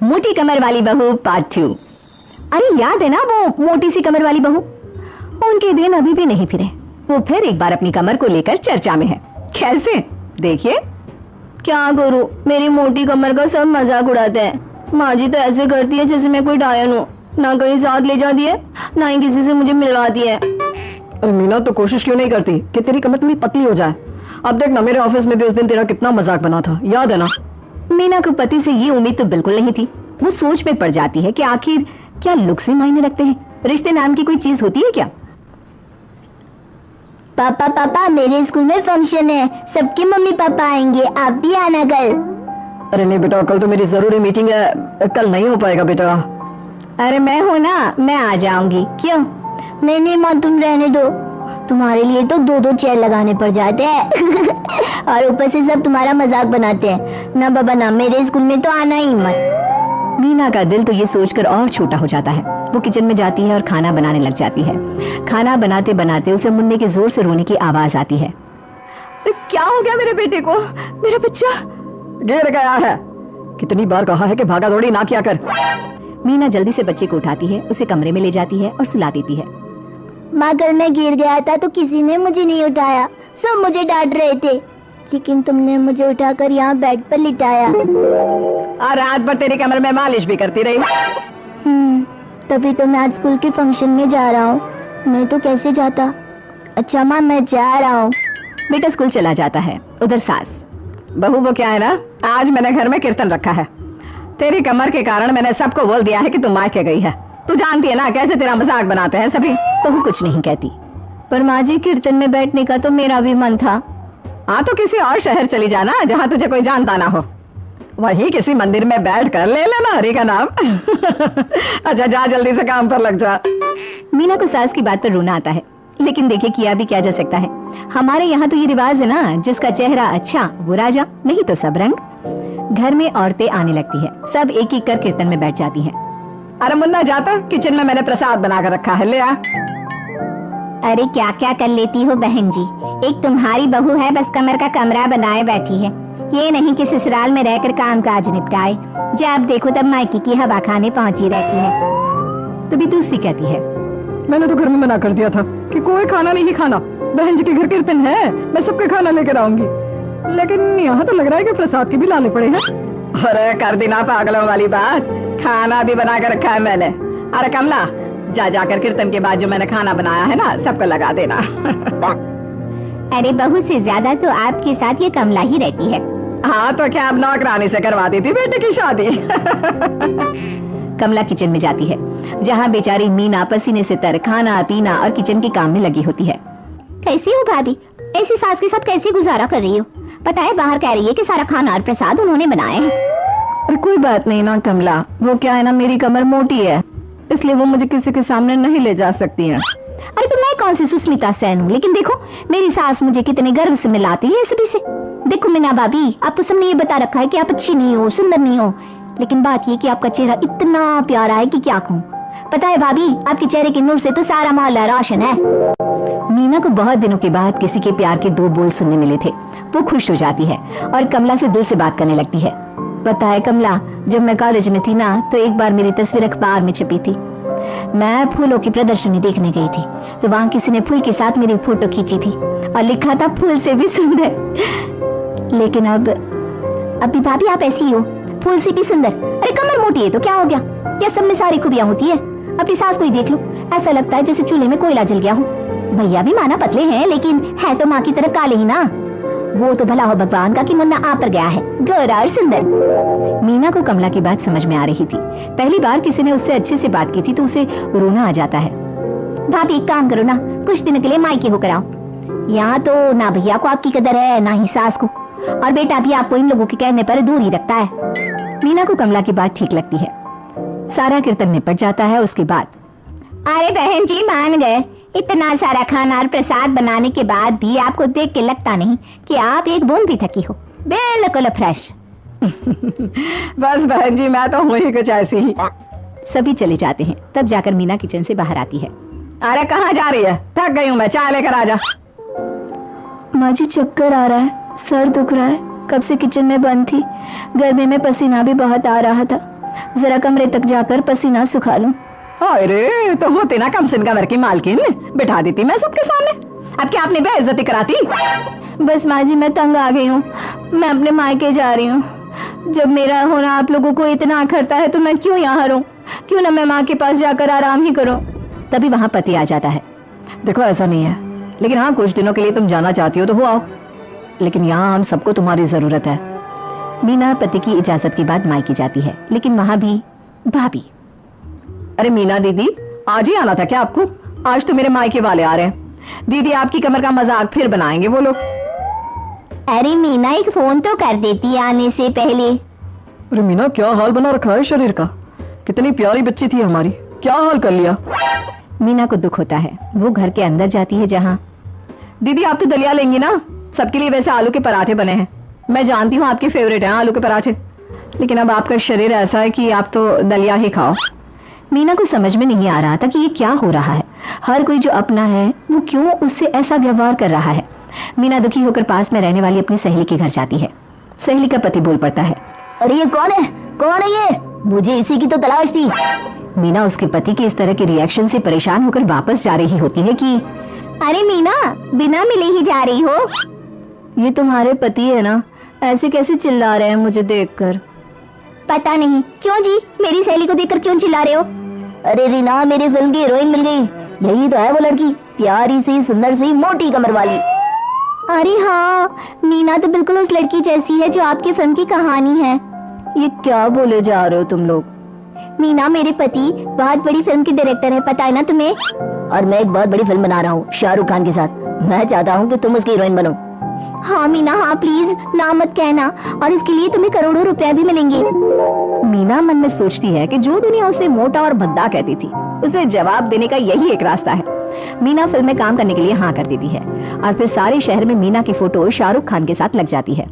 मोटी कमर वाली बहू पार्ट 2। अरे याद है ना वो मोटी सी कमर वाली बहू? उनके दिन अभी भी नहीं फिरे। वो फिर एक बार अपनी कमर को लेकर चर्चा में है। कैसे? देखिए। क्या करूं, मेरी मोटी कमर का सब मजाक उड़ाते हैं। माँ जी तो ऐसे करती है जैसे मैं कोई डायन हूँ, ना कहीं साथ ले जाती है ना ही किसी से मुझे मिलवाती है। अरे मीना तो कोशिश क्यों नहीं करती कि तेरी कमर थोड़ी पतली हो जाए? अब देख ना, मेरे ऑफिस में भी उस दिन तेरा कितना मजाक बना था, याद है ना? मीना को पति से ये उम्मीद तो बिल्कुल नहीं थी। वो सोच में पड़ जाती है कि आखिर क्या लुक से मायने रखते हैं? रिश्ते नाम की कोई चीज होती है क्या? पापा पापा, मेरे स्कूल में फंक्शन है, सबके मम्मी पापा आएंगे, आप भी आना कल। अरे नहीं बेटा, कल तो मेरी जरूरी मीटिंग है, कल नहीं हो पाएगा बेटा। अरे मैं हूँ ना, मैं आ जाऊंगी। क्यों? नहीं माँ, तुम रहने दो, तुम्हारे लिए तो 2-2 चेयर लगाने पड़ जाते हैं और ऊपर से सब तुम्हारा मजाक बनाते हैं। ना बाबा ना, मेरे स्कूल में तो आना ही मत। मीना का दिल तो ये सोचकर और छोटा हो जाता है। वो किचन में जाती है और खाना बनाने लग जाती है। खाना बनाते बनाते उसे मुन्ने के जोर से रोने की आवाज आती है। क्या हो गया मेरे बेटे को? मेरा बच्चा गिर गया है। कितनी बार कहा है कि भागा दौड़ी ना किया कर। मीना जल्दी से बच्चे को उठाती है, उसे कमरे में ले जाती है और सुला देती है। माँ, कल मैं गिर गया था तो किसी ने मुझे नहीं उठाया, सब मुझे डांट रहे थे, लेकिन तुमने मुझे उठाकर यहाँ बेड पर लिटाया और रात भर तेरी कमर में मालिश भी करती रही। तभी तो मैं आज स्कूल के फंक्शन में जा रहा हूँ, नहीं तो कैसे जाता। अच्छा माँ, मैं जा रहा हूँ। बेटा स्कूल चला जाता है। उधर सास। बहू वो क्या है ना, आज मैंने घर में कीर्तन रखा है। तेरी कमर के कारण मैंने सबको बोल दिया है कि तुम मायके गई है। तू जानती है ना कैसे तेरा मजाक बनाते हैं सभी। बहू कुछ नहीं कहती। पर माँ जी, कीर्तन में बैठने का तो मेरा भी मन था। हाँ तो किसी और शहर चली जाना जहाँ तुझे कोई जानता ना हो, वहीं किसी मंदिर में बैठ कर ले लेना हरि का नाम। अच्छा जा, जल्दी से काम पर लग जा। मीना को सास की बात पर रोना आता है, लेकिन देखिए किया भी क्या जा सकता है। हमारे यहाँ तो ये रिवाज है ना, जिसका चेहरा अच्छा वो राजा, नहीं तो सब रंग। घर में औरतें आने लगती है, सब एक एक कर कीर्तन में बैठ जाती हैं। अरे मुन्ना जाता, किचन में मैंने प्रसाद बनाकर रखा है, ले आ। अरे क्या क्या कर लेती हो बहन जी, एक तुम्हारी बहू है बस कमर का कमरा बनाए बैठी है। ये नहीं कि ससुराल में रहकर काम काज निपटाए, जब देखो तब मायके की हवा खाने पहुंची रहती है। तभी दूसरी कहती है, मैंने तो घर में मना कर दिया था कि कोई खाना नहीं खाना, बहन जी के घर कीर्तन है, मैं सबका खाना लेकर आऊंगी, लेकिन यहाँ तो लग रहा है कि प्रसाद के भी लाने पड़े हैं। अरे कर दी ना पागलों वाली बात, खाना भी बना कर रखा है मैंने। अरे कमला, जा जाकर कीर्तन के बाद जो मैंने खाना बनाया है ना सबको लगा देना। अरे बहू से ज्यादा तो आपके साथ ये कमला ही रहती है। हाँ तो क्या अब नौकरानी से करवा दी थी बेटे की शादी। कमला किचन में जाती है, जहाँ बेचारी मीना पसीने से तर खाना पीना और किचन के काम में लगी होती है। कैसी हो भाभी, ऐसी सास के साथ कैसे गुजारा कर रही हो? पता है बाहर कह रही है कि सारा खाना और प्रसाद उन्होंने बनाए हैं। अरे कोई बात नहीं ना कमला, वो क्या है ना, मेरी कमर मोटी है, इसलिए वो मुझे किसी के सामने नहीं ले जा सकती हैं। अरे तो मैं कौन सी सुस्मिता सेन हूँ, लेकिन देखो मेरी सास मुझे कितने गर्व से मिलाती है सभी से। देखो मीना भाभी, आपको सबने ये बता रखा है कि आप अच्छी नहीं हो, सुंदर नहीं हो, लेकिन बात ये कि आपका चेहरा इतना प्यारा है कि क्या कहूँ। पता है भाभी, आपके चेहरे के नूर से तो सारा मोहल्ला रोशन है। मीना को बहुत दिनों के बाद किसी के प्यार के 2 बोल सुनने मिले थे। वो खुश हो जाती है और कमला से दिल से बात करने लगती है। पता है कमला, जब मैं कॉलेज में थी ना तो एक बार मेरी तस्वीर अखबार में छपी थी। मैं फूलों की प्रदर्शनी देखने गई थी, तो वहाँ किसी ने फूल के साथ मेरी फोटो खींची थी और लिखा था फूल से भी सुंदर। लेकिन अभी भाभी आप ऐसी हो, फूल से भी सुंदर। अरे कमर मोटी है तो क्या हो गया, क्या सब में सारी खूबियां होती है? अपनी सास को ही देख लो, ऐसा लगता है जैसे चूल्हे में कोयला जल गया हो। भैया भी माना पतले हैं, लेकिन है तो माँ की तरह काले ही ना। वो तो भला हो भगवान का कि मुन्ना आप पर गया है, गोरा और सुंदर। मीना को कमला की बात समझ में आ रही थी। पहली बार किसी ने उससे अच्छे से बात की थी तो उसे रोना आ जाता है। भाभी एक काम करो ना, कुछ दिन के लिए मायके होकर आओ। यहाँ तो ना भैया को आपकी कदर है ना ही सास को, और बेटा भी आपको इन लोगों के कहने पर दूर ही रखता है। मीना को कमला की बात ठीक लगती है। सारा कीर्तन निपट जाता है। उसके बाद अरे बहन जी मान गए, इतना सारा खाना और प्रसाद बनाने के बाद भी आपको देख के लगता नहीं कि आप एक बूंद भी थकी हो, बिल्कुल फ्रेश। बस बहन जी, मैं तो हूँ ही कुछ ऐसी ही। सभी चले जाते हैं। तब जाकर मीना किचन से बाहर आती है। अरे कहाँ जा रही है? थक गई हूँ मैं, चाय लेकर आ जा। माँ जी चक्कर आ रहा है, सर दुख रहा है, कब से किचन में बंद थी, गर्मी में पसीना भी बहुत आ रहा था। जरा कमरे तक जाकर पसीना सुखा लूं। अरे तो होते ना कम सिन कमर की मालकिन, बिठा देती मैं सबके सामने। अब क्या आपने बेइज्जती कराती? बस माँ जी मैं तंग आ गई हूँ, मैं अपने मायके जा रही हूँ। जब मेरा होना आप लोगों को इतना अखरता है तो मैं क्यों यहाँ रहूं? क्यों ना मैं माँ के पास जाकर आराम ही करूं। तभी वहां पति आ जाता है। देखो ऐसा नहीं है, लेकिन हाँ कुछ दिनों के लिए तुम जाना चाहती हो तो हो आओ, लेकिन यहाँ हम सबको तुम्हारी जरूरत है। मीना पति की इजाजत के बाद मायके जाती है, लेकिन वहां भी भाभी। अरे मीना दीदी, आज ही आना था क्या आपको? आज तो मेरे मायके वाले आ रहे हैं। दीदी आपकी कमर का मजाक फिर बनाएंगे वो लोग। अरे मीना एक फोन तो कर देती आने से पहले। अरे मीना क्या हाल बना रखा है शरीर का, कितनी प्यारी बच्ची थी हमारी, क्या हाल कर लिया। मीना को दुख होता है, वो घर के अंदर जाती है जहाँ। दीदी आप तो दलिया लेंगी ना? सबके लिए वैसे आलू के पराठे बने हैं, मैं जानती हूँ आपके फेवरेट हैं आलू के पराठे, लेकिन अब आपका शरीर ऐसा है कि आप तो दलिया ही खाओ। मीना को समझ में नहीं आ रहा था कि ये क्या हो रहा है। हर कोई जो अपना है वो क्यों उससे ऐसा व्यवहार कर रहा है। मीना दुखी होकर पास में रहने वाली अपनी सहेली के घर जाती है। सहेली का पति बोल पड़ता है, अरे ये कौन है? कौन है ये? मुझे इसी की तो तलाश थी। मीना उसके पति के इस तरह के रिएक्शन से परेशान होकर वापस जा रही होती है कि अरे मीना, बिना मिले ही जा रही हो? ये तुम्हारे पति है ना, ऐसे कैसे चिल्ला रहे हैं मुझे देखकर? पता नहीं क्यों जी, मेरी सहेली को देखकर क्यों चिल्ला रहे हो? अरे रीना, मेरी फिल्म की हीरोइन मिल गई। यही तो है वो लड़की, प्यारी सी सुंदर सी मोटी कमर वाली। अरे हाँ, मीना तो बिल्कुल उस लड़की जैसी है जो आपकी फिल्म की कहानी है। ये क्या बोले जा रहे हो तुम लोग? मीना मेरे पति बहुत बड़ी फिल्म के डायरेक्टर है, पता है ना तुम्हें? और मैं एक बहुत बड़ी फिल्म बना रहा हूँ शाहरुख खान के साथ। मैं चाहता हूँ कि तुम उसकी हीरोइन बनो। हाँ मीना हाँ, प्लीज ना मत कहना, और इसके लिए तुम्हें करोड़ों रुपए भी मिलेंगे। मीना मन में सोचती है कि जो दुनिया उसे मोटा और भद्दा कहती थी, उसे जवाब देने का यही एक रास्ता है। मीना फिल्म में काम करने के लिए हाँ कर देती है और फिर सारे शहर में मीना की फोटो शाहरुख खान के साथ लग जाती है।